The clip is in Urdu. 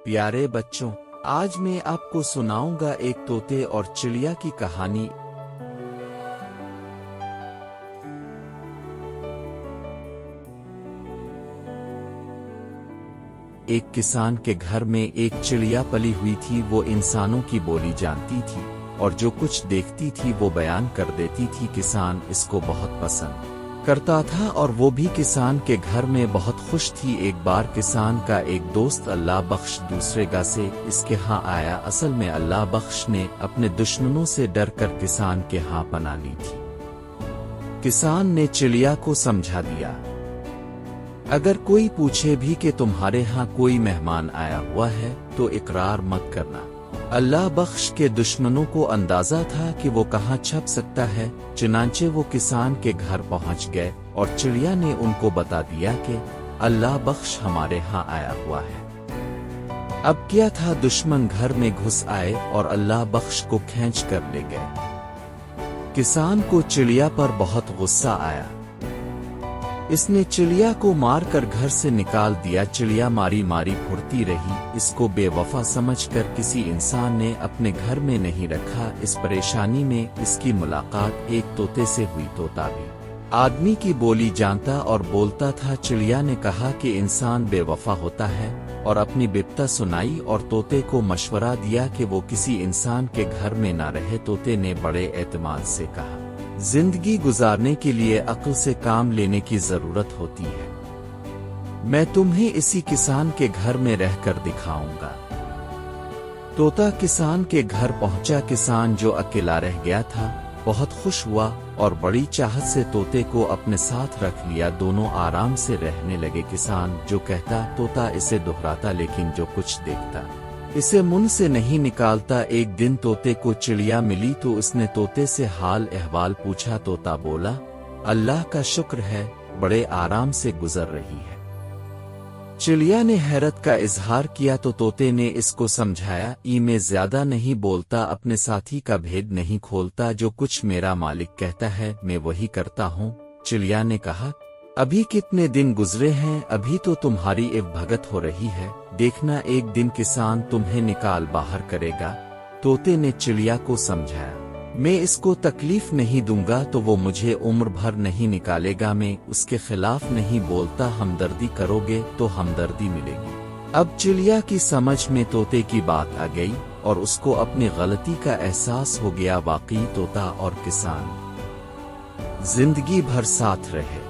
پیارے بچوں، آج میں آپ کو سناؤں گا ایک طوطے اور چڑیا کی کہانی۔ ایک کسان کے گھر میں ایک چڑیا پلی ہوئی تھی۔ وہ انسانوں کی بولی جانتی تھی اور جو کچھ دیکھتی تھی وہ بیان کر دیتی تھی۔ کسان اس کو بہت پسند کرتا تھا اور وہ بھی کسان کے گھر میں بہت خوش تھی۔ ایک بار کسان کا ایک دوست اللہ بخش دوسرے گاہ سے اس کے ہاں آیا۔ اصل میں اللہ بخش نے اپنے دشمنوں سے ڈر کر کسان کے ہاں پناہ لی تھی۔ کسان نے چڑیا کو سمجھا دیا، اگر کوئی پوچھے بھی کہ تمہارے ہاں کوئی مہمان آیا ہوا ہے تو اقرار مت کرنا۔ اللہ بخش کے دشمنوں کو اندازہ تھا کہ وہ کہاں چھپ سکتا ہے، چنانچہ وہ کسان کے گھر پہنچ گئے اور چڑیا نے ان کو بتا دیا کہ اللہ بخش ہمارے ہاں آیا ہوا ہے۔ اب کیا تھا، دشمن گھر میں گھس آئے اور اللہ بخش کو کھینچ کر لے گئے۔ کسان کو چڑیا پر بہت غصہ آیا۔ اس نے چڑیا کو مار کر گھر سے نکال دیا۔ چڑیا ماری ماری پھرتی رہی۔ اس کو بے وفا سمجھ کر کسی انسان نے اپنے گھر میں نہیں رکھا۔ اس پریشانی میں اس کی ملاقات ایک طوطے سے ہوئی۔ طوطا بھی آدمی کی بولی جانتا اور بولتا تھا۔ چڑیا نے کہا کہ انسان بے وفا ہوتا ہے اور اپنی بپتا سنائی اور طوطے کو مشورہ دیا کہ وہ کسی انسان کے گھر میں نہ رہے۔ طوطے نے بڑے اعتماد سے کہا، زندگی گزارنے کے لیے عقل سے کام لینے کی ضرورت ہوتی ہے۔ میں تمہیں اسی کسان کے گھر میں رہ کر دکھاؤں گا۔ طوطا کسان کے گھر پہنچا۔ کسان جو اکیلا رہ گیا تھا بہت خوش ہوا اور بڑی چاہت سے طوطے کو اپنے ساتھ رکھ لیا۔ دونوں آرام سے رہنے لگے۔ کسان جو کہتا طوطا اسے دہراتا، لیکن جو کچھ دیکھتا اسے من سے نہیں نکالتا۔ ایک دن طوطے کو چڑیا ملی تو اس نے طوطے سے حال احوال پوچھا۔ طوطا بولا، اللہ کا شکر ہے، بڑے آرام سے گزر رہی ہے۔ چڑیا نے حیرت کا اظہار کیا تو طوطے نے اس کو سمجھایا، میں زیادہ نہیں بولتا، اپنے ساتھی کا بھید نہیں کھولتا، جو کچھ میرا مالک کہتا ہے میں وہی کرتا ہوں۔ چڑیا نے کہا، ابھی کتنے دن گزرے ہیں، ابھی تو تمہاری بھگت ہو رہی ہے، دیکھنا ایک دن کسان تمہیں نکال باہر کرے گا۔ طوطے نے چڑیا کو سمجھایا، میں اس کو تکلیف نہیں دوں گا تو وہ مجھے عمر بھر نہیں نکالے گا، میں اس کے خلاف نہیں بولتا، ہمدردی کرو گے تو ہمدردی ملے گی۔ اب چڑیا کی سمجھ میں طوطے کی بات آ گئی اور اس کو اپنی غلطی کا احساس ہو گیا۔ واقعی طوطا اور کسان زندگی بھر ساتھ رہے۔